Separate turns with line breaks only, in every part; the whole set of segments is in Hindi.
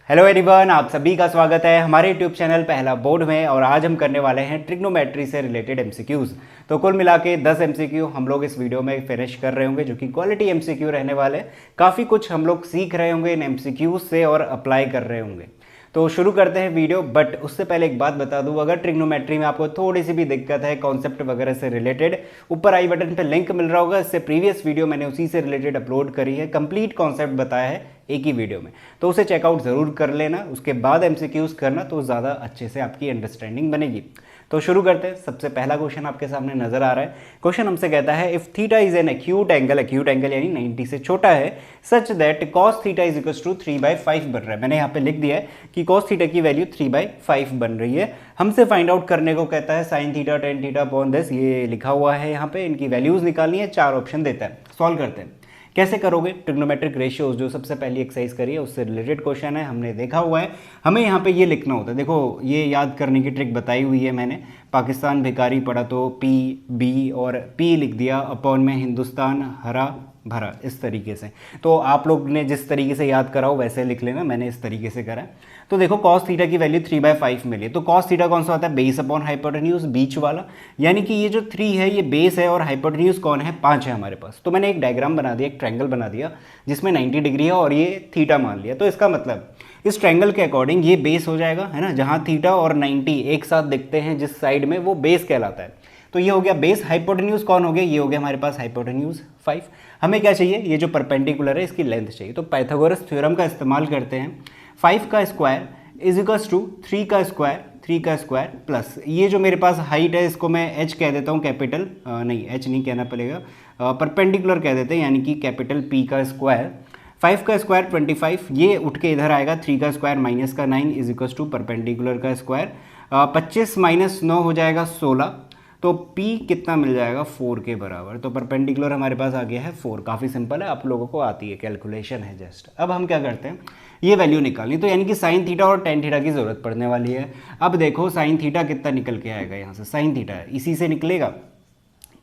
हेलो एवरीवन, आप सभी का स्वागत है हमारे यूट्यूब चैनल पहला बोर्ड में। और आज हम करने वाले हैं ट्रिग्नोमेट्री से रिलेटेड एमसीक्यूज। तो कुल मिला के 10 एमसीक्यू हम लोग इस वीडियो में फिनिश कर रहे होंगे, जो कि क्वालिटी एमसीक्यू रहने वाले। काफ़ी कुछ हम लोग सीख रहे होंगे इन एमसीक्यूज से और अप्लाई कर रहे होंगे। तो शुरू करते हैं वीडियो। बट उससे पहले एक बात बता दूं, अगर ट्रिग्नोमेट्री में आपको थोड़ी सी भी दिक्कत है कॉन्सेप्ट वगैरह से रिलेटेड, ऊपर आई बटन पे लिंक मिल रहा होगा, इससे प्रीवियस वीडियो मैंने उसी से रिलेटेड अपलोड करी है, कंप्लीट कॉन्सेप्ट बताया है एक ही वीडियो में। तो उसे चेकआउट ज़रूर कर लेना, उसके बाद एमसीक्यूज करना, तो ज़्यादा अच्छे से आपकी अंडरस्टैंडिंग बनेगी। तो शुरू करते हैं। सबसे पहला क्वेश्चन आपके सामने नजर आ रहा है। क्वेश्चन हमसे कहता है if theta is an acute angle यानी 90 से छोटा है, such that cos theta is equal to 3/5 बन रहा है। मैंने यहाँ पे लिख दिया है कि कॉस थीटा की वैल्यू 3/5 बन रही है। हमसे फाइंड आउट करने को कहता है sine theta tan theta upon this, ये लिखा हुआ है यहाँ पे, इनकी वैल्यूज निकालनी है। 4 ऑप्शन देता है। सॉल्व करते हैं। कैसे करोगे? ट्रिग्नोमेट्रिक रेशियोज जो सबसे पहली एक्सरसाइज करी है उससे रिलेटेड क्वेश्चन है, हमने देखा हुआ है। हमें यहाँ पे ये लिखना होता है। देखो, ये याद करने की ट्रिक बताई हुई है मैंने। पाकिस्तान भिखारी पढ़ा तो पी बी और पी लिख दिया, अपॉन में हिंदुस्तान हरा भरा, इस तरीके से। तो आप लोग ने जिस तरीके से याद करा हो वैसे लिख लेना, मैंने इस तरीके से करा है। तो देखो, कॉस थीटा की वैल्यू 3/5 मिली। तो कॉस थीटा कौन सा होता है? बेस अपॉन हाइपोटेन्यूज, बीच वाला। यानी कि ये जो 3 है ये बेस है और हाइपोटेन्यूज कौन है? 5 है हमारे पास। तो मैंने एक डायग्राम बना दिया, एक ट्रायंगल बना दिया जिसमें 90 डिग्री है और ये थीटा मान लिया। तो इसका मतलब इस ट्रायंगल के अकॉर्डिंग ये बेस हो जाएगा, है ना। जहाँ थीटा और 90 एक साथ दिखते हैं जिस साइड में, वो बेस कहलाता है। तो ये हो गया बेस। हाइपोटेन्यूज कौन हो गया? ये हो गया हमारे पास हाइपोटेन्यूज 5। हमें क्या चाहिए? ये जो परपेंडिकुलर है इसकी लेंथ चाहिए। तो पाइथागोरस थ्योरम का इस्तेमाल करते हैं। 5 का स्क्वायर इज इक्वल्स टू 3 का स्क्वायर प्लस ये जो मेरे पास हाइट है इसको मैं h कह देता हूँ, कैपिटल नहीं h नहीं कहना पड़ेगा, परपेंडिकुलर कह देते हैं, यानी कि कैपिटल P का स्क्वायर। 5 का स्क्वायर 25, ये उठ के इधर आएगा। 3 का स्क्वायर माइनस का 9 इज इक्वल्स टू परपेंडिकुलर का स्क्वायर। 25 माइनस 9 हो जाएगा 16। तो P कितना मिल जाएगा? 4 के बराबर। तो परपेंडिकुलर हमारे पास आ गया है 4। काफ़ी सिंपल है, आप लोगों को आती है, कैलकुलेशन है जस्ट। अब हम क्या करते हैं, ये वैल्यू निकालनी। तो यानी कि साइन थीटा और टेन थीटा की जरूरत पड़ने वाली है। अब देखो साइन थीटा कितना निकल के आएगा यहाँ से, साइन थीटा है इसी से निकलेगा।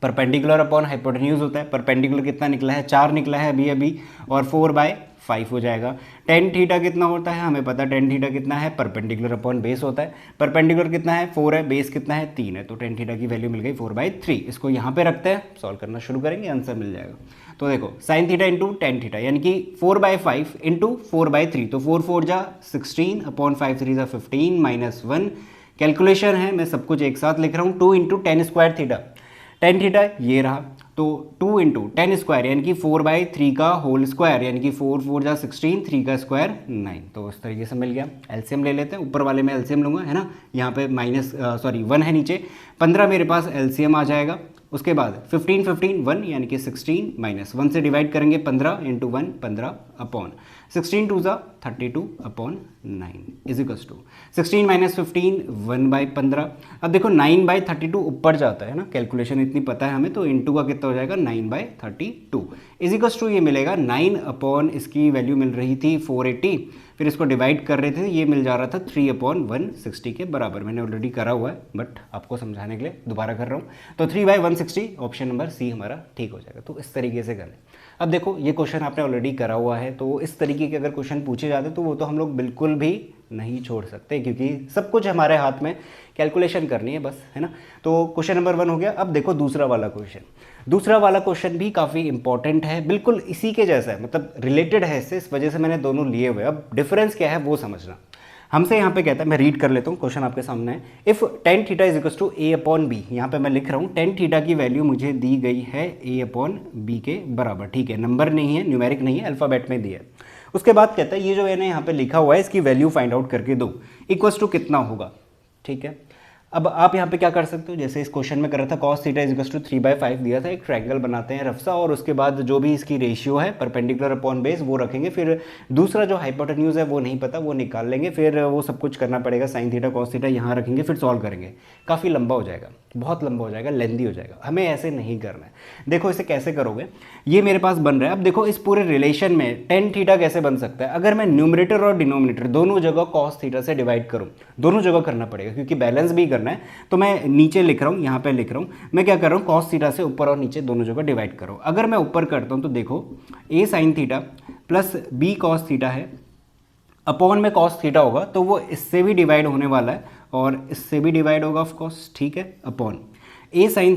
परपेंडिकुलर अपॉन हाइपोटेन्यूज होता है। परपेंडिकुलर कितना निकला है? 4 निकला है अभी अभी, और 4/5 हो जाएगा। टेन थीटा कितना होता है? हमें पता टेन थीटा कितना है, परपेंडिकुलर अपॉन बेस होता है। परपेंडिकुलर कितना है? 4 है, बेस कितना है? 3 है। तो टेन थीटा की वैल्यू मिल गई 4/3। इसको यहाँ पे रखते हैं, सॉल्व करना शुरू करेंगे, आंसर मिल जाएगा। तो देखो, sine theta into tan theta यानी कि 4/5 इंटू 4/3, तो 4 4 जा 16 अपॉन 5 3 जा 15 माइनस 1। कैलकुलेशन है, मैं सब कुछ एक साथ लिख रहा हूँ। 2 into ten square theta, tan theta ये रहा। तो 2 इंटू टेन स्क्वायर यानी कि 4/3 का होल स्क्वायर, यानी कि 4 4 जा 16, 3 का स्क्वायर 9। तो इस तरीके से मिल गया। एलसीएम ले लेते हैं, ऊपर वाले में एलसीएम लूँगा, है ना। यहाँ पे माइनस 1 है नीचे, 15 मेरे पास एलसीएम आ जाएगा। उसके बाद 15 15 1 यानी कि 16 माइनस 1 से डिवाइड करेंगे। 15 इंटू 1 15 अपॉन 16 2 जा 32 upon 9 is equals to 16 minus 15 1/15। अब देखो 9/32 ऊपर जाता है ना, कैलकुलेशन इतनी पता है हमें। तो इंटू का कितना हो जाएगा? 9/32 इज इक्वल्स टू ये मिलेगा 9 अपॉन, इसकी वैल्यू मिल रही थी 480, फिर इसको डिवाइड कर रहे थे, ये मिल जा रहा था 3/160 के बराबर। मैंने ऑलरेडी करा हुआ है बट आपको समझाने के लिए दोबारा कर रहा हूँ। तो 3/160 ऑप्शन नंबर सी हमारा ठीक हो जाएगा। तो इस तरीके से करें। अब देखो, ये क्वेश्चन आपने ऑलरेडी करा हुआ है, तो इस तरीके के अगर क्वेश्चन पूछे जाते तो वो तो हम लोग बिल्कुल भी नहीं छोड़ सकते, क्योंकि सब कुछ हमारे हाथ में, कैलकुलेशन करनी है बस, है ना। तो क्वेश्चन नंबर 1 हो गया। अब देखो दूसरा वाला क्वेश्चन भी काफ़ी इंपॉर्टेंट है, बिल्कुल इसी के जैसा है, मतलब रिलेटेड है इससे, इस वजह से मैंने दोनों लिए हुए। अब डिफरेंस क्या है वो समझना। हमसे यहाँ पे कहता है, मैं रीड कर लेता हूँ, क्वेश्चन आपके सामने है। If tan theta is equal to A upon B, यहाँ पे मैं लिख रहा हूँ टेन थीटा की वैल्यू मुझे दी गई है ए अपॉन बी के बराबर। ठीक है, नंबर नहीं है, न्यूमेरिक नहीं है, अल्फ़ाबेट में दिया है। उसके बाद कहता है ये जो मैंने यहाँ पे लिखा हुआ है इसकी वैल्यू फाइंड आउट करके दो, इक्वल्स टू कितना होगा। ठीक है, अब आप यहाँ पे क्या कर सकते हो, जैसे इस क्वेश्चन में कर रहा था cos theta is equal to 3/5 दिया था, एक ट्रायंगल बनाते हैं रफसा, और उसके बाद जो भी इसकी रेशियो है परपेंडिकुलर अपॉन बेस वो रखेंगे। फिर दूसरा जो हाइपोटेन्यूज है वो नहीं पता, वो निकाल लेंगे। फिर वो सब कुछ करना पड़ेगा, साइन थीटा कॉस थीटा यहाँ रखेंगे, फिर सॉल्व करेंगे। काफ़ी लंबा हो जाएगा, बहुत लंबा हो जाएगा, लेंदी हो जाएगा। हमें ऐसे नहीं करना है। देखो इसे कैसे करोगे, ये मेरे पास बन रहा है। अब देखो इस पूरे रिलेशन में टेन थीटा कैसे बन सकता है, अगर मैं न्यूमरेटर और डिनोमिनेटर दोनों जगह कॉस थीटा से डिवाइड करूँ, दोनों जगह करना पड़ेगा क्योंकि बैलेंस भी करना है। तो मैं नीचे लिख रहा हूँ, यहाँ पे लिख रहा हूँ, मैं क्या कर रहा हूँ, कॉस थीटा से ऊपर और नीचे दोनों जगह डिवाइड करो। अगर मैं ऊपर करता हूँ तो देखो a sine theta plus b cos theta है, अपॉन में कॉस थीटा होगा तो वो इससे भी डिवाइड होने वाला है और इससे भी डिवाइड होगा ऑफ कोर्स, ठीक है। अपॉन ए साइन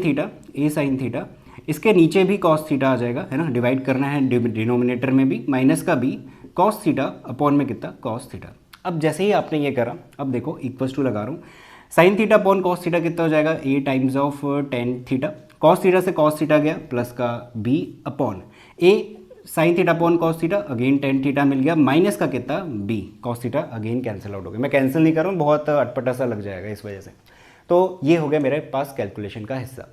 थीटा, इसके नीचे भी कॉस थीटा आ जाएगा, है ना, डिवाइड करना है डिनोमिनेटर में भी, माइनस का भी कॉस थीटा अपॉन में कितना कॉस थीटा। अब जैसे ही आपने ये करा, अब देखो इक्वल्स टू लगा रहा हूँ, sine theta upon cos theta कितना हो जाएगा, a times of tan theta, cos theta से कॉस थीटा गया प्लस का b upon a sine theta upon cos theta, again tan theta मिल गया, माइनस का कितना b cos theta, again cancel out हो गया। मैं कैंसिल नहीं कर रहा हूँ, बहुत अटपटा सा लग जाएगा इस वजह से। तो ये हो गया मेरे पास कैलकुलेशन का हिस्सा।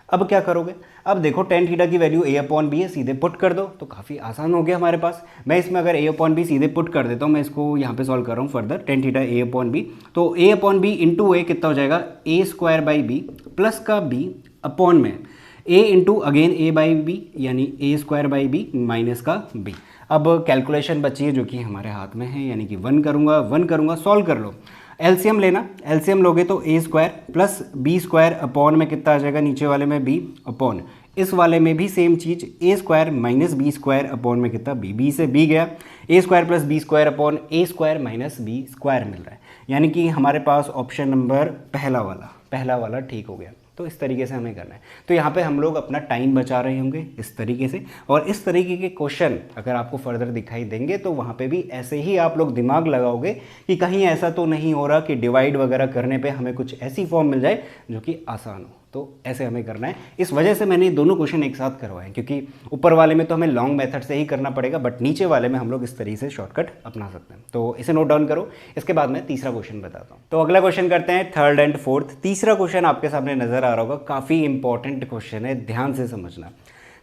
अब क्या करोगे, अब देखो टेन थीटा की वैल्यू ए अपॉन बी है, सीधे पुट कर दो, तो काफ़ी आसान हो गया हमारे पास। मैं इसमें अगर ए अपॉन बी सीधे पुट कर देता हूँ, मैं इसको यहाँ पे सॉल्व कर रहा हूँ further, tan theta a upon b, तो a upon b into a कितना हो जाएगा, a square by b plus का बी अपॉन में a into again a by b, यानी a square by b minus का बी। अब कैलकुलेशन बची है जो कि हमारे हाथ में है, यानी कि वन करूँगा, सॉल्व कर लो। एलसीएम लेना, एलसीएम लोगे तो a square plus b square upon में कितना आ जाएगा, नीचे वाले में बी अपॉन, इस वाले में भी सेम चीज़, a square minus B square upon में कितना बी, बी से बी गया, a square plus b square upon a square minus B square मिल रहा है, यानी कि हमारे पास ऑप्शन नंबर पहला वाला ठीक हो गया। तो इस तरीके से हमें करना है। तो यहाँ पे हम लोग अपना टाइम बचा रहे होंगे इस तरीके से, और इस तरीके के क्वेश्चन अगर आपको फर्दर दिखाई देंगे तो वहाँ पे भी ऐसे ही आप लोग दिमाग लगाओगे कि कहीं ऐसा तो नहीं हो रहा कि डिवाइड वगैरह करने पे हमें कुछ ऐसी फॉर्म मिल जाए जो कि आसान हो। तो ऐसे हमें करना है। इस वजह से मैंने दोनों क्वेश्चन एक साथ करवाए, क्योंकि ऊपर वाले में तो हमें लॉन्ग मेथड से ही करना पड़ेगा, बट नीचे वाले में हम लोग इस तरीके से शॉर्टकट अपना सकते हैं। तो इसे नोट डाउन करो, इसके बाद मैं तीसरा क्वेश्चन बताता हूँ। तो अगला क्वेश्चन करते हैं, थर्ड एंड फोर्थ। तीसरा क्वेश्चन आपके सामने नजर आ रहा होगा, काफ़ी इंपॉर्टेंट क्वेश्चन है, ध्यान से समझना।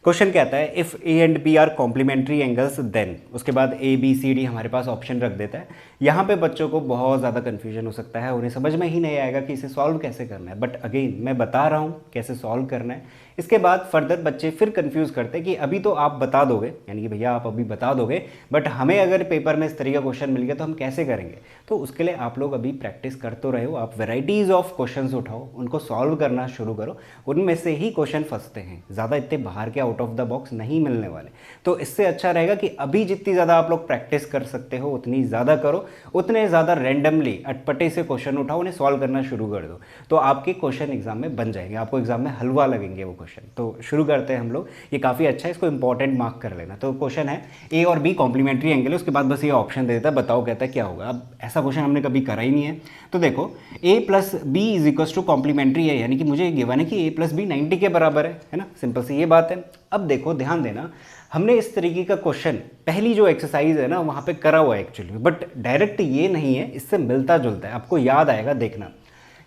क्वेश्चन कहता है if A and B are complementary angles then, उसके बाद ए बी सी डी हमारे पास ऑप्शन रख देता है। यहाँ पे बच्चों को बहुत ज़्यादा कन्फ्यूजन हो सकता है, उन्हें समझ में ही नहीं आएगा कि इसे सॉल्व कैसे करना है, बट अगेन मैं बता रहा हूँ कैसे सॉल्व करना है। इसके बाद फर्दर बच्चे फिर कंफ्यूज करते हैं कि अभी तो आप बता दोगे, यानी कि भैया आप अभी बता दोगे, बट हमें अगर पेपर में इस तरह का क्वेश्चन मिल गया तो हम कैसे करेंगे। तो उसके लिए आप लोग अभी प्रैक्टिस कर तो रहे हो, आप वेराइटीज़ ऑफ क्वेश्चंस उठाओ, उनको सॉल्व करना शुरू करो, उनमें से ही क्वेश्चन फंसते हैं, ज़्यादा इतने बाहर के आउट ऑफ द बॉक्स नहीं मिलने वाले। तो इससे अच्छा रहेगा कि अभी जितनी ज़्यादा आप लोग प्रैक्टिस कर सकते हो उतनी ज़्यादा करो, उतने ज़्यादा रैंडमली अटपटे से क्वेश्चन उठाओ, उन्हें सॉल्व करना शुरू कर दो, तो आपके क्वेश्चन एग्जाम में बन जाएंगे, आपको एग्जाम में हलवा लगेंगे वो क्वेश्चन। तो शुरू करते हैं हम लोग, ये काफ़ी अच्छा है, इसको इंपॉर्टेंट मार्क कर लेना। तो क्वेश्चन है ए और बी कॉम्प्लीमेंट्री एंगल है, उसके बाद बस ये ऑप्शन दे देता है, बताओ कहता है क्या होगा। अब ऐसा क्वेश्चन हमने कभी करा ही नहीं है। तो देखो a plus b is equals to complementary है, यानी कि मुझे गिवन है कि ए प्लस बी 90 के बराबर है ना, सिंपल सी ये बात है। अब देखो ध्यान देना, हमने इस तरीके का क्वेश्चन पहली जो एक्सरसाइज है ना वहाँ पे करा हुआ है एक्चुअली, बट डायरेक्ट ये नहीं है, इससे मिलता जुलता है, आपको याद आएगा देखना।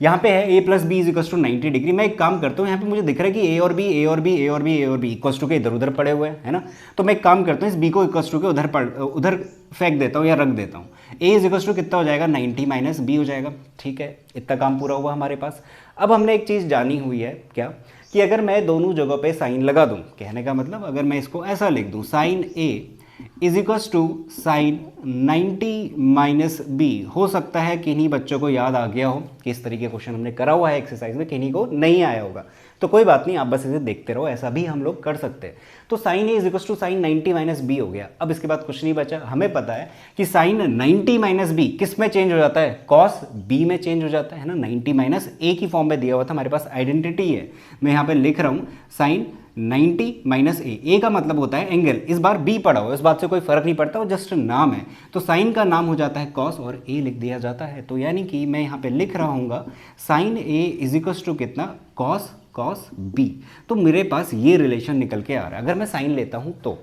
यहाँ पे है a plus b is equals to 90 degree. मैं एक काम करता हूँ, यहाँ पे मुझे दिख रहा है कि ए और बी इक्वल्स टू के इधर उधर पड़े हुए हैं, है ना। तो मैं एक काम करता हूँ, इस बी को इक्वल्स टू के उधर फेंक देता हूँ या रख देता हूँ। ए इज इक्वल्स टू कितना हो जाएगा, 90 माइनस बी हो जाएगा, ठीक है। इतना काम पूरा हुआ हमारे पास। अब हमने एक चीज़ जानी हुई है क्या, कि अगर मैं दोनों जगहों पे साइन लगा दूं, कहने का मतलब अगर मैं इसको ऐसा लिख दूं, sine A is equals to sine 90 minus B, हो सकता है किन्हीं बच्चों को याद आ गया हो कि इस तरीके क्वेश्चन हमने करा हुआ है एक्सरसाइज में, किन्हीं को नहीं आया होगा, तो कोई बात नहीं, आप बस इसे देखते रहो, ऐसा भी हम लोग कर सकते हैं। तो sine A is equals to sine 90 minus B हो गया। अब इसके बाद कुछ नहीं बचा, हमें पता है कि साइन 90 माइनस बी किस में चेंज हो जाता है, कॉस बी में चेंज हो जाता है ना। 90 माइनस ए की फॉर्म में दिया हुआ था, हमारे पास आइडेंटिटी है, मैं यहाँ पे लिख रहा हूँ साइन 90 माइनस ए का मतलब होता है एंगल, इस बार बी पढ़ा हो, इस बात से कोई फर्क नहीं पड़ता, वो जस्ट नाम है। तो साइन का नाम हो जाता है कॉस और ए लिख दिया जाता है। तो यानी कि मैं यहाँ पे लिख रहा हूँ sine A is equals to कितना, कॉस बी। तो मेरे पास ये रिलेशन निकल के आ रहा है। अगर मैं साइन लेता हूँ तो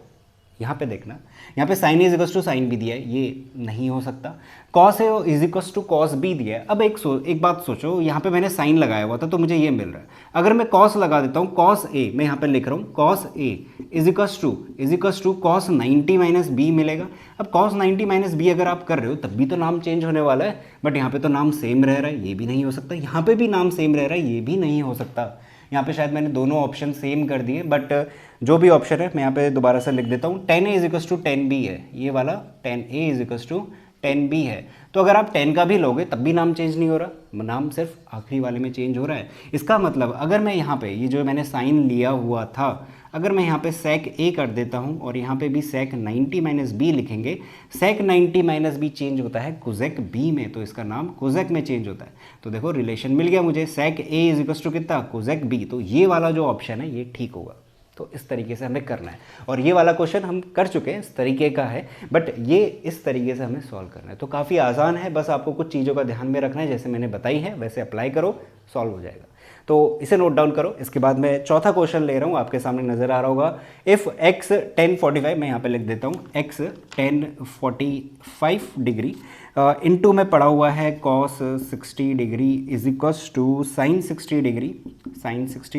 यहाँ पे देखना, यहाँ पे sine is equals to sine B दिया है, ये नहीं हो सकता। कॉस है is equals to cos B दिया है। अब एक बात सोचो, यहाँ पे मैंने साइन लगाया हुआ था तो मुझे ये मिल रहा है। अगर मैं कॉस लगा देता हूँ, कॉस ए, मैं यहाँ पे लिख रहा हूँ cos A is equals to cos 90 minus B मिलेगा। अब कॉस 90 माइनस बी अगर आप कर रहे हो तब भी तो नाम चेंज होने वाला है, बट यहाँ पे तो नाम सेम रह रहा है, ये भी नहीं हो सकता। यहाँ पे भी नाम सेम रह रहा है, ये भी नहीं हो सकता। यहाँ पे शायद मैंने दोनों ऑप्शन सेम कर दिए, बट जो भी ऑप्शन है मैं यहाँ पे दोबारा से लिख देता हूँ। 10A is equals to 10B है, ये वाला 10A is equals to 10B है। तो अगर आप 10 का भी लोगे तब भी नाम चेंज नहीं हो रहा, नाम सिर्फ आखिरी वाले में चेंज हो रहा है। इसका मतलब अगर मैं यहाँ पे ये जो मैंने साइन लिया हुआ था, अगर मैं यहाँ पे sec a कर देता हूँ और यहाँ पे भी sec 90 माइनस बी लिखेंगे, sec 90 माइनस बी चेंज होता है कोजेक b में, तो इसका नाम कोजेक में चेंज होता है। तो देखो रिलेशन मिल गया मुझे, sec a is equal to कितना, कोजेक b, तो ये वाला जो ऑप्शन है ये ठीक होगा। तो इस तरीके से हमें करना है, और ये वाला क्वेश्चन हम कर चुके हैं, इस तरीके का है, बट ये इस तरीके से हमें सॉल्व करना है। तो काफ़ी आसान है, बस आपको कुछ चीज़ों का ध्यान में रखना है, जैसे मैंने बताई है वैसे अप्लाई करो, सॉल्व हो जाएगा। तो इसे नोट डाउन करो। इसके बाद मैं चौथा क्वेश्चन ले रहा हूँ, आपके सामने नज़र आ रहा होगा। इफ़ x 1045, मैं यहाँ पे लिख देता हूँ x 1045 डिग्री इनटू में पड़ा हुआ है cos 60 degree is equals to sin 60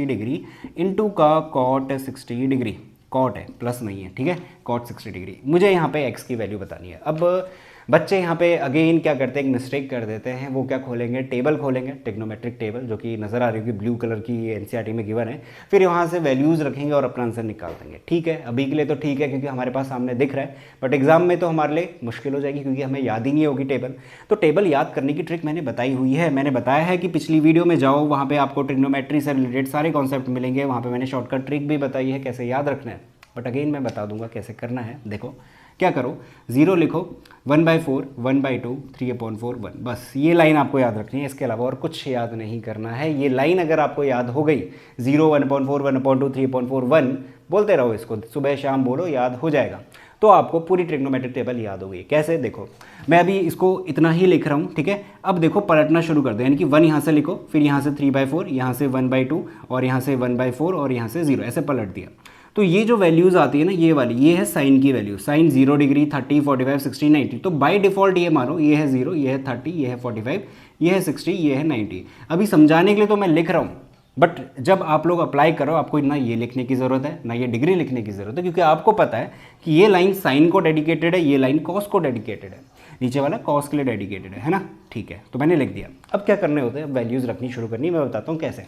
degree into का cot 60 डिग्री, कॉट है प्लस नहीं है, ठीक है, cot 60 डिग्री। मुझे यहाँ पे x की वैल्यू बतानी है। अब बच्चे यहाँ पे अगेन क्या करते हैं, एक मिस्टेक कर देते हैं, वो क्या खोलेंगे, टेबल खोलेंगे, ट्रिग्नोमेट्रिक टेबल, जो कि नज़र आ रही होगी ब्लू कलर की एनसीईआरटी में गिवन है, फिर वहाँ से वैल्यूज़ रखेंगे और अपना आंसर निकाल देंगे। ठीक है, अभी के लिए तो ठीक है क्योंकि हमारे पास सामने दिख रहा है, बट एग्जाम में तो हमारे लिए मुश्किल हो जाएगी क्योंकि हमें याद ही नहीं होगी टेबल। तो टेबल याद करने की ट्रिक मैंने बताई हुई है, मैंने बताया है कि पिछली वीडियो में जाओ, वहाँ पर आपको ट्रिग्नोमेट्री से रिलेटेड सारे कॉन्सेप्ट मिलेंगे, वहाँ पर मैंने शॉर्टकट ट्रिक भी बताई है कैसे याद रखना है, बट अगेन मैं बता दूंगा कैसे करना है। देखो क्या करो, 0 लिखो, 1/4, 1/2, 3/4, 1, बस ये लाइन आपको याद रखनी है, इसके अलावा और कुछ याद नहीं करना है। ये लाइन अगर आपको याद हो गई, 0, 1/4, 1/2, 3/4, 1, बोलते रहो इसको, सुबह शाम बोलो, याद हो जाएगा। तो आपको पूरी ट्रिग्नोमेट्रिक टेबल याद हो गई। कैसे, देखो मैं अभी इसको इतना ही लिख रहा हूँ, ठीक है। अब देखो पलटना शुरू कर दो, यानी कि 1 यहाँ से लिखो, फिर यहाँ से 3/4, यहाँ से 1/2 और यहाँ से 1/4 और यहाँ से 0, ऐसे पलट दिया। तो ये जो वैल्यूज़ आती है ना, ये वाली, ये है साइन की वैल्यू, साइन 0 डिग्री, 30, 45, 60, 90। तो बाय डिफ़ॉल्ट ये मानो, ये है 0, ये है 30, ये है 45, ये है 60, ये है 90। अभी समझाने के लिए तो मैं लिख रहा हूँ, बट जब आप लोग अप्लाई करो आपको ना ये लिखने की ज़रूरत है ना ये डिग्री लिखने की ज़रूरत है, क्योंकि आपको पता है कि ये लाइन साइन को डेडिकेटेड है, ये लाइन कॉस को डेडिकेटेड है, नीचे वाला कॉस के लिए डेडिकेटेड है ना। ठीक है, तो मैंने लिख दिया। अब क्या करने होते हैं, वैल्यूज़ रखनी शुरू करनी, मैं बताता हूँ कैसे।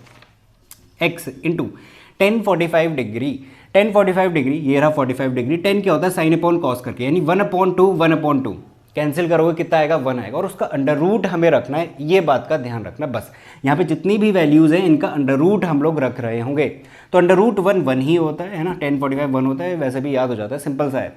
x इंटू 1045 डिग्री, 1045 डिग्री, ये रहा 45 डिग्री, 10 क्या होता है, साइन अपॉन कॉस करके, यानी 1/2, 1/2 कैंसिल करोगे कितना आएगा, 1 आएगा, और उसका अंडर रूट हमें रखना है, ये बात का ध्यान रखना बस। यहाँ पे जितनी भी वैल्यूज़ हैं इनका अंडर रूट हम लोग रख रहे होंगे, तो अंडर रूट 1 ही होता है ना, 1045 1 होता है, वैसे भी याद हो जाता है, सिंपल सा है।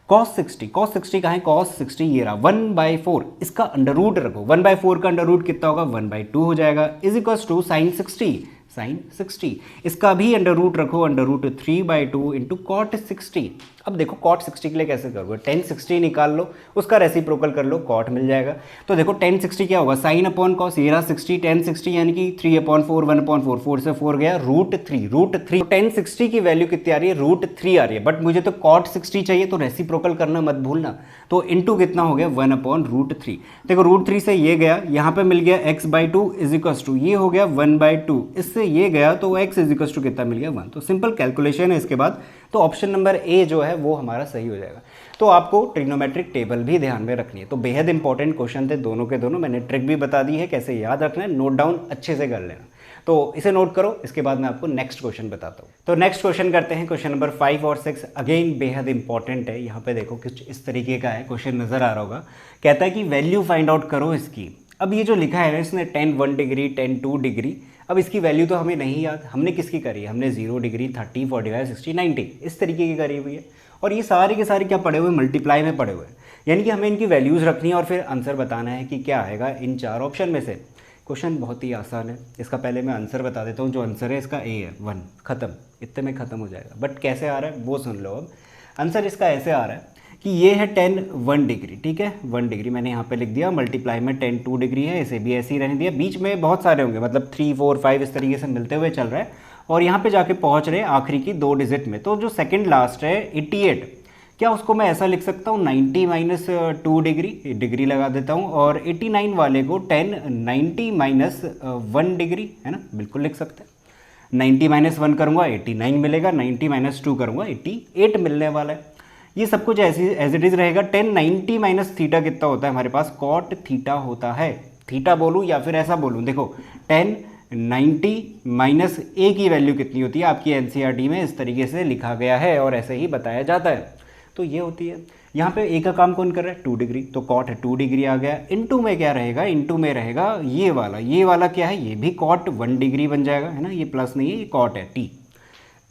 cos 60, cos 60 कहाँ है, cos 60 ये रहा 1/4, इसका अंडर रूट रखो, 1/4 का अंडर रूट कितना होगा, 1/2 हो जाएगा, is equals to sine 60, sine 60, इसका भी अंडर रूट रखो, अंडर रूट 3/2 इंटू कॉट 60। अब देखो कॉट 60 के लिए कैसे करोगे, 1060 निकाल लो, उसका रेसिप्रोकल कर लो, कॉट मिल जाएगा। तो देखो 1060 क्या होगा, साइन अपॉन कॉस, ये रहा 60, 1060 यानी कि 3/4, 1/4, 4 से 4 गया, √3, √3। 1060 की वैल्यू कितनी आ रही है, √3 आ रही है, बट मुझे तो कॉट 60 चाहिए, तो रेसिप्रोकल करना मत भूलना। तो इंटू कितना हो गया, 1/√3। देखो √3 से ये गया, यहाँ पे मिल गया x/2 इज इक्वल्स टू, ये हो गया 1/2, इससे ये गया तो x इज इक्वल्स टू कितना मिल गया, 1। तो सिंपल कैलकुलेशन है इसके बाद, तो ऑप्शन नंबर ए जो है वो हमारा सही हो जाएगा। तो आपको ट्रिग्नोमेट्रिक टेबल भी ध्यान में रखनी है। तो बेहद इंपॉर्टेंट क्वेश्चन थे दोनों के दोनों, मैंने ट्रिक भी बता दी है कैसे याद रखना है, नोट डाउन अच्छे से कर लेना। तो इसे नोट करो, इसके बाद मैं आपको नेक्स्ट क्वेश्चन बताता हूँ। तो नेक्स्ट क्वेश्चन करते हैं, क्वेश्चन नंबर 5 और 6, अगेन बेहद इंपॉर्टेंट है। यहाँ पे देखो कुछ इस तरीके का है, क्वेश्चन नजर आ रहा होगा, कहता है कि वैल्यू फाइंड आउट करो इसकी। अब ये जो लिखा है ना इसने 10 1 डिग्री, 10 2 डिग्री, अब इसकी वैल्यू तो हमें नहीं याद, हमने किसकी करी है, हमने 0 डिग्री, 30, 45, 60, 90 इस तरीके की करी हुई है, और ये सारे के सारे क्या पड़े हुए, मल्टीप्लाई में पड़े हुए हैं, यानी कि हमें इनकी वैल्यूज़ रखनी है और फिर आंसर बताना है कि क्या आएगा इन 4 ऑप्शन में से। क्वेश्चन बहुत ही आसान है, इसका पहले मैं आंसर बता देता हूँ। जो आंसर है इसका ए है, 1, खत्म, इतने में ख़त्म हो जाएगा। बट कैसे आ रहा है वो सुन लो। अब आंसर इसका ऐसे आ रहा है कि ये है 10 1 डिग्री, ठीक है, 1 डिग्री मैंने यहाँ पे लिख दिया, मल्टीप्लाई में 10 2 डिग्री है, इसे भी ऐसे ही रहने दिया, बीच में बहुत सारे होंगे, मतलब 3 4 5 इस तरीके से मिलते हुए चल रहा है, और यहाँ पे जाके पहुँच रहे हैं आखिरी की 2 डिजिट में। तो जो सेकंड लास्ट है 88, क्या उसको मैं ऐसा लिख सकता हूँ 90 माइनस 2 डिग्री, डिग्री लगा देता हूँ, और 89 वाले को 10 90 माइनस 1 डिग्री, है ना, बिल्कुल लिख सकते हैं। 90 माइनस 1 करूँगा 89 मिलेगा, 90 माइनस 2 करूँगा 88 मिलने वाला है। ये सब कुछ ऐसी एज इट इज़ रहेगा। 10 90 माइनस थीटा कितना होता है हमारे पास, कॉट थीटा होता है। थीटा बोलूँ या फिर ऐसा बोलूँ, देखो 10 90 माइनस ए की वैल्यू कितनी होती है, आपकी एनसीईआरटी में इस तरीके से लिखा गया है और ऐसे ही बताया जाता है। तो ये होती है, यहाँ पे ए का काम कौन कर रहा है, 2 डिग्री, तो कॉट 2 डिग्री आ गया। इनटू में क्या रहेगा, इनटू में रहेगा ये वाला क्या है, ये भी कॉट 1 डिग्री बन जाएगा, है ना, ये प्लस नहीं है, ये कॉट है टी।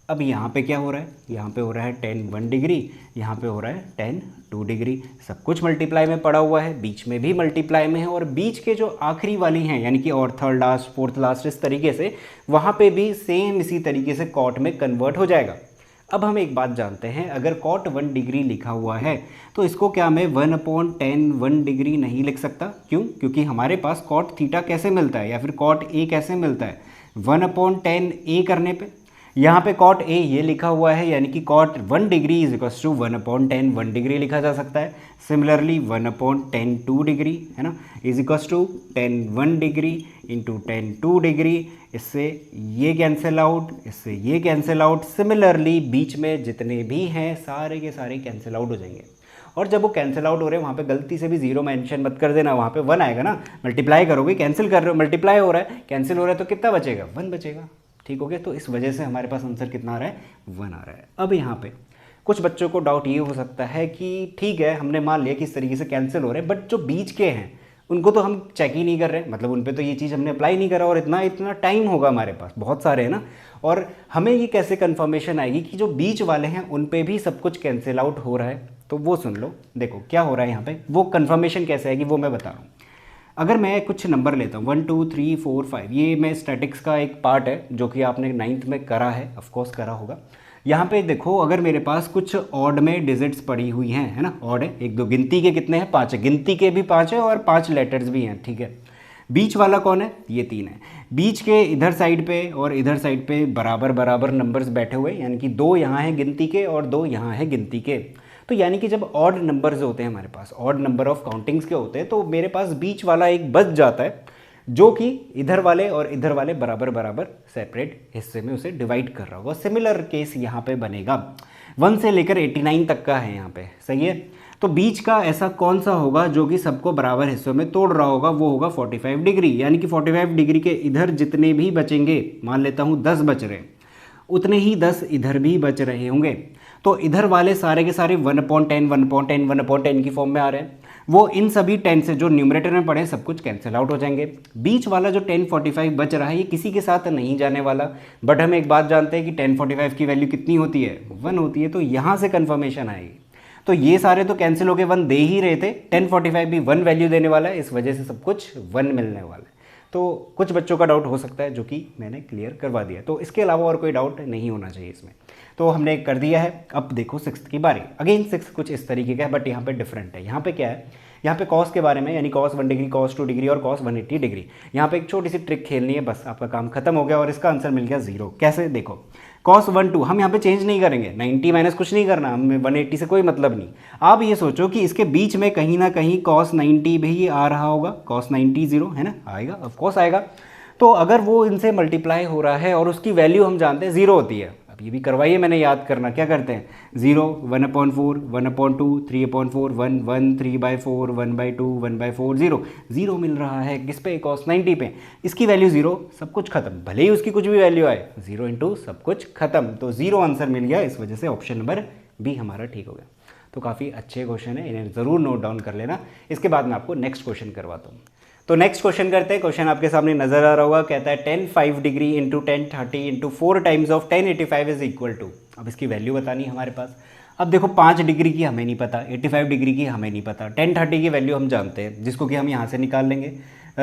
अब यहाँ पे क्या हो रहा है, यहाँ पे हो रहा है tan 1 डिग्री, यहाँ पे हो रहा है tan 2 डिग्री। सब कुछ मल्टीप्लाई में पड़ा हुआ है, बीच में भी मल्टीप्लाई में है, और बीच के जो आखिरी वाली हैं यानी कि और थर्ड लास्ट फोर्थ लास्ट इस तरीके से वहाँ पे भी सेम इसी तरीके से कॉट में कन्वर्ट हो जाएगा। अब हम एक बात जानते हैं, अगर कॉट 1 डिग्री लिखा हुआ है तो इसको क्या मैं 1/tan 1 डिग्री नहीं लिख सकता? क्यों? क्योंकि हमारे पास कॉट थीटा कैसे मिलता है या फिर कॉट ए कैसे मिलता है? 1/tan ए करने पे। यहाँ पे कॉट ए ये लिखा हुआ है यानी कि cot 1 degree is equals to 1/tan 1 degree लिखा जा सकता है। सिमिलरली 1/tan 2 डिग्री है ना is equals to tan 1 degree into tan 2 degree. इससे ये कैंसिल आउट, इससे ये कैंसिल आउट। सिमिलरली बीच में जितने भी हैं सारे के सारे कैंसिल आउट हो जाएंगे। और जब वो कैंसिल आउट हो रहे हैं वहाँ पे गलती से भी जीरो मेंशन मत कर देना, वहाँ पे 1 आएगा ना। मल्टीप्लाई करोगे, कैंसिल कर रहे हो, मल्टीप्लाई हो रहा है, कैंसिल हो रहा है, तो कितना बचेगा? 1 बचेगा। ठीक हो गया। तो इस वजह से हमारे पास आंसर कितना आ रहा है? 1 आ रहा है। अब यहाँ पे कुछ बच्चों को डाउट ये हो सकता है कि ठीक है हमने मान लिया कि इस तरीके से कैंसिल हो रहे हैं, बट जो बीच के हैं उनको तो हम चेक ही नहीं कर रहे, मतलब उन पे तो ये चीज़ हमने अप्लाई नहीं करा, और इतना टाइम होगा हमारे पास, बहुत सारे हैं ना, और हमें ये कैसे कंफर्मेशन आएगी कि जो बीच वाले हैं उन पे भी सब कुछ कैंसिल आउट हो रहा है? तो वो सुन लो, देखो क्या हो रहा है यहाँ पे, वो कंफर्मेशन कैसे आएगी वो मैं बता रहा हूँ। अगर मैं कुछ नंबर लेता हूँ 1 2 3 4 5, ये मैं स्टैटिक्स का एक पार्ट है जो कि आपने 9th में करा है, ऑफकोर्स करा होगा। यहाँ पे देखो अगर मेरे पास कुछ ऑड में डिजिट्स पड़ी हुई हैं, है ना, ऑड है, 1 2, गिनती के कितने हैं? 5 है, गिनती के भी 5 है और 5 लेटर्स भी हैं, ठीक है। बीच वाला कौन है? ये 3 है। बीच के इधर साइड पे और इधर साइड पे बराबर बराबर नंबर्स बैठे हुए, यानी कि 2 यहाँ हैं गिनती के और 2 यहाँ हैं गिनती के। तो यानी कि जब ऑड नंबर्स होते हैं हमारे पास, ऑड नंबर ऑफ काउंटिंग्स के होते हैं, तो मेरे पास बीच वाला एक बच जाता है जो कि इधर वाले और इधर वाले बराबर बराबर सेपरेट हिस्से में उसे डिवाइड कर रहा होगा। सिमिलर केस यहाँ पे बनेगा, 1 से लेकर 89 तक का है यहाँ पे, सही है। तो बीच का ऐसा कौन सा होगा जो कि सबको बराबर हिस्सों में तोड़ रहा होगा? वो होगा 45 डिग्री, यानी कि 45 डिग्री के इधर जितने भी बचेंगे, मान लेता हूँ 10 बच रहे हैं, उतने ही 10 इधर भी बच रहे होंगे। तो इधर वाले सारे के सारे 1/10 1/10 1/10 की फॉर्म में आ रहे हैं, वो इन सभी 10 से जो न्यूमरेटर में पड़े सब कुछ कैंसिल आउट हो जाएंगे। बीच वाला जो 1045 बच रहा है ये किसी के साथ नहीं जाने वाला, बट हम एक बात जानते हैं कि 1045 की वैल्यू कितनी होती है? 1 होती है। तो यहाँ से कन्फर्मेशन आएगी। तो ये सारे तो कैंसिल हो गए, 1 दे ही रहे थे, 1045 भी 1 वैल्यू देने वाला है, इस वजह से सब कुछ 1 मिलने वाला है। तो कुछ बच्चों का डाउट हो सकता है जो कि मैंने क्लियर करवा दिया, तो इसके अलावा और कोई डाउट नहीं होना चाहिए इसमें। तो हमने कर दिया है। अब देखो 6th की बारी। अगेन 6 कुछ इस तरीके का है, बट यहाँ पे डिफरेंट है। यहाँ पे क्या है, यहाँ पे कॉस के बारे में, यानी cos 1 डिग्री, cos 2 डिग्री और cos 180 डिग्री। यहाँ पे एक छोटी सी ट्रिक खेलनी है, बस आपका काम खत्म हो गया और इसका आंसर मिल गया 0। कैसे? देखो cos 1 2 हम यहाँ पे चेंज नहीं करेंगे, 90 माइनस कुछ नहीं करना, हमें 180 से कोई मतलब नहीं। आप ये सोचो कि इसके बीच में कहीं ना कहीं cos 90 भी आ रहा होगा, cos 90 0 है ना, आएगा, ऑफकोर्स आएगा। तो अगर वो इनसे मल्टीप्लाई हो रहा है और उसकी वैल्यू हम जानते हैं 0 होती है, अब ये भी करवाइए, मैंने याद करना, क्या करते हैं? 0 1/4 1/2 3/4 1 1 3/4 1/2 1/4 0 0 मिल रहा है किस पे? cos 90 पे। इसकी वैल्यू 0, सब कुछ खत्म, भले ही उसकी कुछ भी वैल्यू आए, 0 इंटू सब कुछ खत्म। तो 0 आंसर मिल गया, इस वजह से ऑप्शन नंबर बी हमारा ठीक हो गया। तो काफ़ी अच्छे क्वेश्चन है, इन्हें ज़रूर नोट डाउन कर लेना। इसके बाद मैं आपको नेक्स्ट क्वेश्चन करवाता हूँ। तो नेक्स्ट क्वेश्चन करते हैं। क्वेश्चन आपके सामने नजर आ रहा होगा, कहता है tan 5 degree into tan 30 into 4 times of tan 85 is equal to. अब इसकी वैल्यू बतानी है हमारे पास। अब देखो 5 डिग्री की हमें नहीं पता, 85 डिग्री की हमें नहीं पता, tan 30 की वैल्यू हम जानते हैं, जिसको कि हम यहाँ से निकाल लेंगे।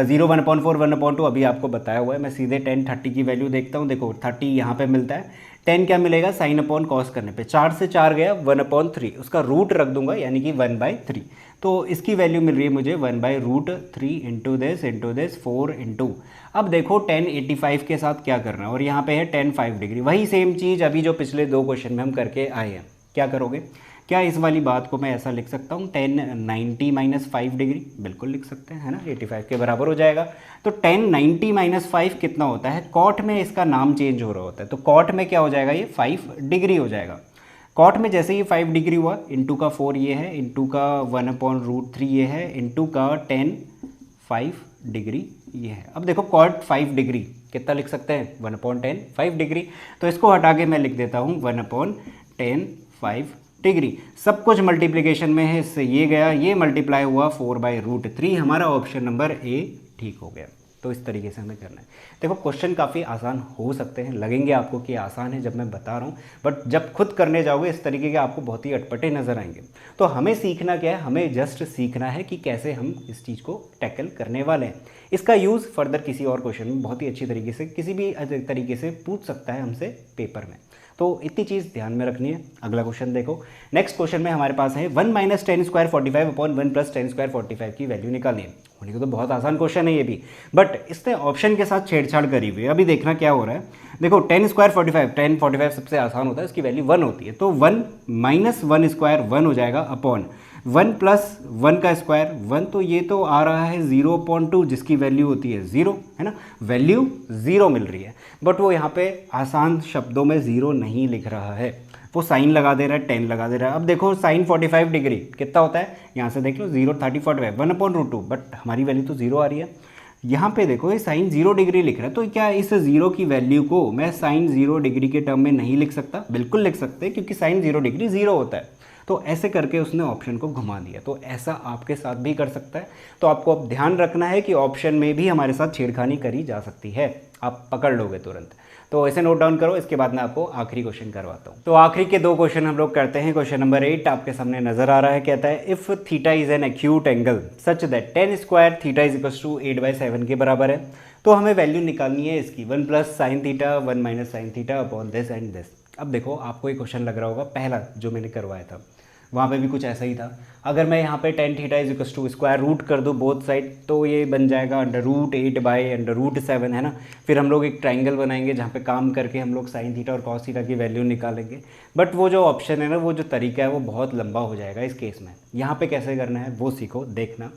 0 1/4 1/2 अभी आपको बताया हुआ है, मैं सीधे tan 30 की वैल्यू देखता हूँ। देखो 30 यहाँ पे मिलता है, 10 क्या मिलेगा? साइन अपॉन कॉस करने पे 4 से 4 गया 1/3, उसका रूट रख दूंगा यानी कि 1/3। तो इसकी वैल्यू मिल रही है मुझे 1/√3 इंटू दिस 4 इंटू। अब देखो tan 85 के साथ क्या करना है, और यहाँ पे है tan 5 डिग्री, वही सेम चीज़ अभी जो पिछले 2 क्वेश्चन में हम करके आए हैं। क्या करोगे? क्या इस वाली बात को मैं ऐसा लिख सकता हूँ, tan 90 माइनस 5 डिग्री? बिल्कुल लिख सकते हैं, है ना, 85 के बराबर हो जाएगा। तो tan 90 माइनस 5 कितना होता है? कॉट में इसका नाम चेंज हो रहा होता है, तो कॉट में क्या हो जाएगा? ये 5 डिग्री हो जाएगा। कॉट में जैसे ही 5 डिग्री हुआ, इंटू का 4 ये है, इंटू का 1/√3 ये है, इंटू का tan 5 डिग्री ये है। अब देखो कॉट 5 डिग्री कितना लिख सकते हैं? 1/10 5 डिग्री। तो इसको हटा के मैं लिख देता हूँ 1/10 5 डिग्री। सब कुछ मल्टीप्लिकेशन में है, इससे ये गया, ये मल्टीप्लाई हुआ 4/√3। हमारा ऑप्शन नंबर ए ठीक हो गया। तो इस तरीके से हमें करना है। देखो क्वेश्चन काफ़ी आसान हो सकते हैं, लगेंगे आपको कि आसान है जब मैं बता रहा हूँ, बट जब खुद करने जाओगे इस तरीके के आपको बहुत ही अटपटे नज़र आएंगे। तो हमें सीखना क्या है, हमें जस्ट सीखना है कि कैसे हम इस चीज़ को टैकल करने वाले हैं। इसका यूज़ फर्दर किसी और क्वेश्चन में बहुत ही अच्छी तरीके से किसी भी तरीके से पूछ सकता है हमसे पेपर में, तो इतनी चीज़ ध्यान में रखनी है। अगला क्वेश्चन देखो। नेक्स्ट क्वेश्चन में हमारे पास है 1 - 10 स्क्वायर 45 अपॉन 1 + 10 स्क्वायर 45 की वैल्यू निकालनी है। होने को तो बहुत आसान क्वेश्चन है ये भी, बट इसने ऑप्शन के साथ छेड़छाड़ करी हुई है। अभी देखना क्या हो रहा है। देखो 10 स्क्वायर 45, 10 45 सबसे आसान होता है, इसकी वैल्यू 1 होती है, तो 1 - 1 स्क्वायर 1 हो जाएगा अपॉन 1 + 1 का स्क्वायर 1, तो ये तो आ रहा है 0.2 जिसकी वैल्यू होती है 0, है ना, वैल्यू 0 मिल रही है। बट वो यहाँ पे आसान शब्दों में 0 नहीं लिख रहा है, वो साइन लगा दे रहा है, 10 लगा दे रहा है। अब देखो साइन 45 डिग्री कितना होता है, यहाँ से देख लो 0 30 45 1/√2, बट हमारी वैल्यू तो 0 आ रही है। यहाँ पे देखो ये साइन 0 डिग्री लिख रहा है, तो क्या इस 0 की वैल्यू को मैं साइन 0 डिग्री के टर्म में नहीं लिख सकता? बिल्कुल लिख सकते हैं, क्योंकि साइन 0 डिग्री 0 होता है। तो ऐसे करके उसने ऑप्शन को घुमा दिया, तो ऐसा आपके साथ भी कर सकता है। तो आपको अब ध्यान रखना है कि ऑप्शन में भी हमारे साथ छेड़खानी करी जा सकती है, आप पकड़ लोगे तुरंत। तो ऐसे नोट डाउन करो, इसके बाद मैं आपको आखिरी क्वेश्चन करवाता हूँ। तो आखिरी के 2 क्वेश्चन हम लोग करते हैं। क्वेश्चन नंबर 8 आपके सामने नजर आ रहा है, कहता है if theta is an acute angle such that 10 square theta is equals to 8/7 के बराबर है। तो हमें वैल्यू निकालनी है इसकी 1 + sin theta 1 - sin theta upon this and this. अब देखो आपको एक क्वेश्चन लग रहा होगा पहला जो मैंने करवाया था, वहाँ पे भी कुछ ऐसा ही था। अगर मैं यहाँ पे tan theta is equals to square root कर दूँ बोथ साइड, तो ये बन जाएगा √8/√7, है ना। फिर हम लोग एक ट्राइंगल बनाएंगे जहाँ पे काम करके हम लोग sin थीटा और cos थीटा की वैल्यू निकालेंगे। बट वो जो ऑप्शन है ना, वो जो तरीका है वो बहुत लंबा हो जाएगा इस केस में। यहाँ पे कैसे करना है वो सीखो, देखना।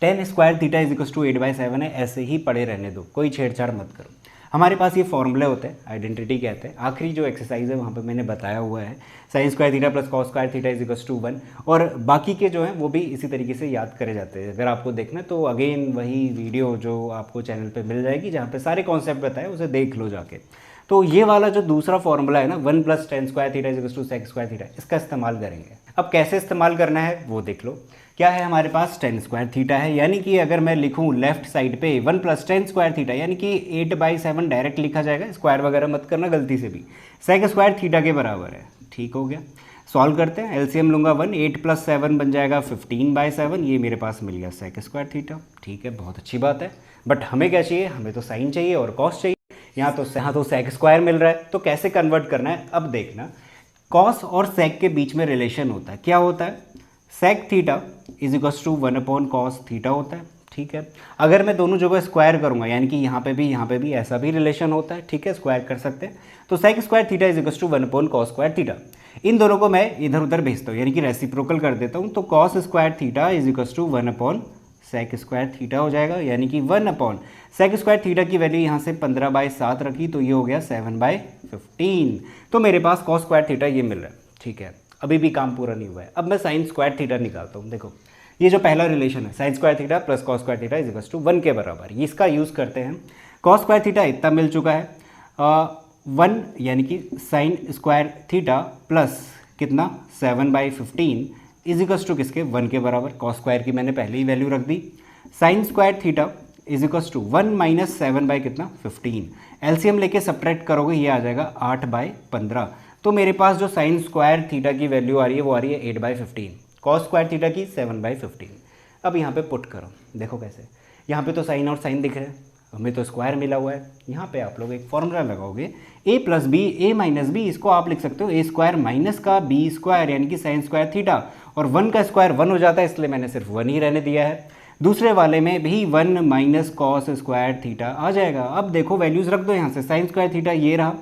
tan square theta is equals to 8/7 है, ऐसे ही पड़े रहने दो, कोई छेड़छाड़ मत करो। हमारे पास ये फॉर्मूले होते हैं, आइडेंटिटी कहते हैं। आखिरी जो एक्सरसाइज है वहाँ पे मैंने बताया हुआ है sin square theta + cos square theta is equals to 1, और बाकी के जो हैं वो भी इसी तरीके से याद करे जाते हैं। अगर आपको देखना है तो अगेन वही वीडियो जो आपको चैनल पे मिल जाएगी जहाँ पे सारे कॉन्सेप्ट बताए, उसे देख लो जाके। तो ये वाला जो दूसरा फॉर्मूला है ना, 1 + tan square theta is equals to sec square theta, इसका इस्तेमाल करेंगे। अब कैसे इस्तेमाल करना है वो देख लो। क्या है हमारे पास tan स्क्वायर थीटा है, यानी कि अगर मैं लिखूं लेफ्ट साइड पे 1 + tan स्क्वायर थीटा, यानी कि 8/7 डायरेक्ट लिखा जाएगा, स्क्वायर वगैरह मत करना गलती से भी। sec स्क्वायर थीटा के बराबर है, ठीक हो गया। सॉल्व करते हैं, एलसीएम लूंगा 1, 8 + 7 बन जाएगा 15/7, ये मेरे पास मिल गया sec स्क्वायर थीटा। ठीक है, बहुत अच्छी बात है। बट हमें क्या चाहिए, हमें तो साइन चाहिए और कॉस चाहिए। यहाँ तो sec स्क्वायर मिल रहा है, तो कैसे कन्वर्ट करना है अब देखना। कॉस और sec के बीच में रिलेशन होता है, क्या होता है, sec theta is equals to 1/cos theta होता है। ठीक है, अगर मैं दोनों जगह स्क्वायर करूंगा, यानी कि यहाँ पे भी ऐसा भी रिलेशन होता है, ठीक है, स्क्वायर कर सकते हैं। तो sec square theta is equals to 1/cos square theta. इन दोनों को मैं इधर उधर भेजता हूँ, यानी कि रेसिप्रोकल कर देता हूँ। तो cos square theta is equals to 1/sec square theta हो जाएगा, यानी कि 1/sec स्क्वायर थीटा की वैल्यू यहाँ से 15/7 रखी, तो ये हो गया 7/15। तो मेरे पास cos स्क्वायर थीटा ये मिल रहा है। ठीक है, अभी भी काम पूरा नहीं हुआ है। अब मैं sin स्क्वायर थीटा निकालता हूँ। देखो ये जो पहला रिलेशन है sin square theta + cos square theta is equals to 1 के बराबर, ये इसका यूज़ करते हैं। cos स्क्वायर थीटा इतना मिल चुका है 1, यानी कि sin स्क्वायर थीटा प्लस कितना 7/15 इज इक्वल्स टू किसके 1 के बराबर। cos स्क्वायर की मैंने पहले ही वैल्यू रख दी। sin square theta is equals to 1 - 7/15, LCM लेके सब्ट्रैक्ट करोगे, ये आ जाएगा 8/15। तो मेरे पास जो sin स्क्वायर थीटा की वैल्यू आ रही है वो आ रही है 8/15, cos स्क्वायर थीटा की 7/15। अब यहाँ पे पुट करो, देखो कैसे, यहाँ पे तो साइन और साइन दिख रहे हैं, हमें तो स्क्वायर मिला हुआ है। यहाँ पे आप लोग एक फॉर्मूला लगाओगे, a + b a - b, इसको आप लिख सकते हो a स्क्वायर माइनस का b स्क्वायर, यानी कि sin स्क्वायर थीटा, और 1 का स्क्वायर 1 हो जाता है, इसलिए मैंने सिर्फ 1 ही रहने दिया है। दूसरे वाले में भी 1 - cos स्क्वायर थीटा आ जाएगा। अब देखो वैल्यूज़ रख दो यहाँ से, sin स्क्वायर थीटा ये रहा,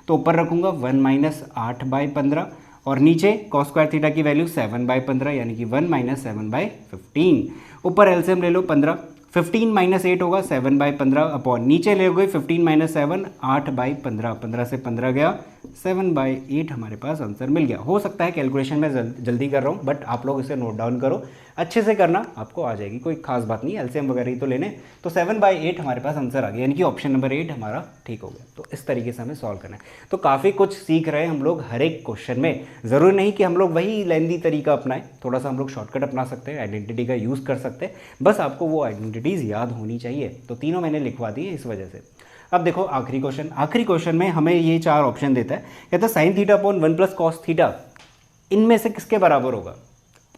तो ऊपर रखूँगा 1 - 8/15, और नीचे cos स्क्वायर थीटा की वैल्यू 7/15, यानी कि 1 - 7/15। ऊपर एलसीएम ले लो 15, 15 - 8 होगा 7/15 अपॉन, नीचे ले गए 15 - 7 8/15, 15 से 15 गया 7/8, हमारे पास आंसर मिल गया। हो सकता है कैलकुलेशन में जल्दी कर रहा हूँ, बट आप लोग इसे नोट डाउन करो, अच्छे से करना, आपको आ जाएगी, कोई खास बात नहीं, एलसीएम वगैरह ही तो लेने। तो 7/8 हमारे पास आंसर आ गया, यानी कि ऑप्शन नंबर 8 हमारा ठीक हो गया। तो इस तरीके से हमें सॉल्व करना है। तो काफ़ी कुछ सीख रहे हैं हम लोग हर एक क्वेश्चन में। ज़रूरी नहीं कि हम लोग वही लेंदी तरीका अपनाएं, थोड़ा सा हम लोग शॉर्टकट अपना सकते हैं, आइडेंटिटी का यूज़ कर सकते हैं, बस आपको वो आइडेंटिटीज़ याद होनी चाहिए। तो तीनों मैंने लिखवा दी है इस वजह से। अब देखो आखिरी क्वेश्चन में हमें ये 4 ऑप्शन देता है, कहता है sign theta upon 1 plus cos theta इनमें से किसके बराबर होगा।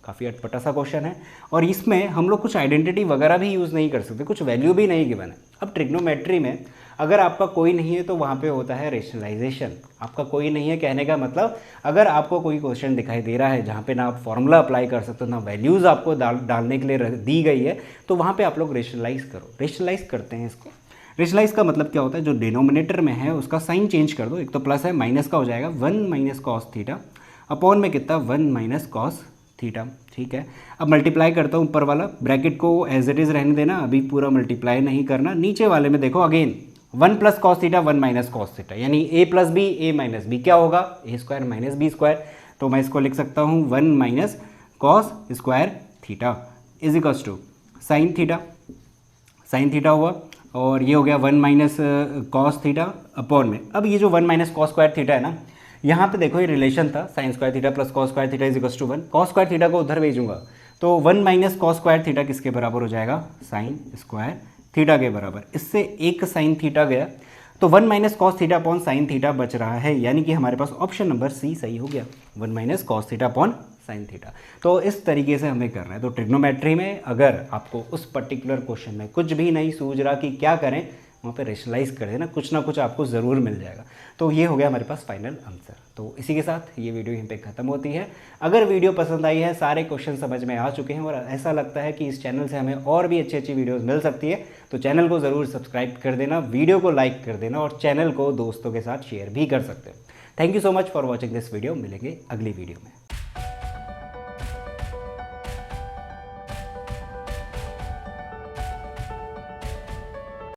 काफ़ी अटपटा सा क्वेश्चन है, और इसमें हम लोग कुछ आइडेंटिटी वगैरह भी यूज़ नहीं कर सकते, कुछ वैल्यू भी नहीं गिवन है। अब ट्रिग्नोमेट्री में अगर आपका कोई नहीं है तो वहाँ पे होता है रेशनलाइजेशन। आपका कोई नहीं है कहने का मतलब, अगर आपको कोई क्वेश्चन दिखाई दे रहा है जहाँ पे ना आप फॉर्मूला अप्लाई कर सकते हो, ना वैल्यूज़ आपको डालने के लिए दी गई है, तो वहाँ पे आप लोग रेशनलाइज करो। रेशनलाइज करते हैं इसको। रेशनलाइज का मतलब क्या होता है, जो डिनोमिनेटर में है उसका साइन चेंज कर दो, एक तो प्लस है, माइनस का हो जाएगा 1 माइनस कॉस थीटा, अपॉन में कितना 1 माइनस कॉस थीटा। ठीक है, अब मल्टीप्लाई करता हूँ, ऊपर वाला ब्रैकेट को एज इट इज़ रहने देना, अभी पूरा मल्टीप्लाई नहीं करना। नीचे वाले में देखो again 1 plus cos theta 1 minus cos theta, यानी A plus B A minus B क्या होगा, A square minus B square. तो मैं इसको लिख सकता हूँ 1 minus cos square theta is equals to sine theta हुआ, और ये हो गया 1 माइनस कॉस थीटा अपॉन में। अब ये जो 1 माइनस कॉस स्क्वायर थीटा है ना, यहाँ पे देखो ये रिलेशन था sine square theta plus cos square theta is equals to 1। Cos square theta को उधर भेजूंगा तो 1 माइनस कॉस स्क्वायर थीटा किसके बराबर हो जाएगा, साइन स्क्वायर थीटा के बराबर। इससे एक साइन थीटा गया, तो 1 minus cos theta upon sine theta बच रहा है, यानी कि हमारे पास ऑप्शन नंबर सी सही हो गया, 1 minus cos theta upon sine theta. तो इस तरीके से हमें करना है। तो ट्रिग्नोमेट्री में अगर आपको उस पर्टिकुलर क्वेश्चन में कुछ भी नहीं सूझ रहा कि क्या करें, वहाँ पे रेशनलाइज कर देना, कुछ ना कुछ आपको ज़रूर मिल जाएगा। तो ये हो गया हमारे पास फाइनल आंसर। तो इसी के साथ ये वीडियो यहीं पे ख़त्म होती है। अगर वीडियो पसंद आई है, सारे क्वेश्चन समझ में आ चुके हैं और ऐसा लगता है कि इस चैनल से हमें और भी अच्छी अच्छी वीडियोज़ मिल सकती है, तो चैनल को ज़रूर सब्सक्राइब कर देना, वीडियो को लाइक कर देना, और चैनल को दोस्तों के साथ शेयर भी कर सकते हो। Thank you so much for watching this video. मिलेंगे अगली वीडियो में।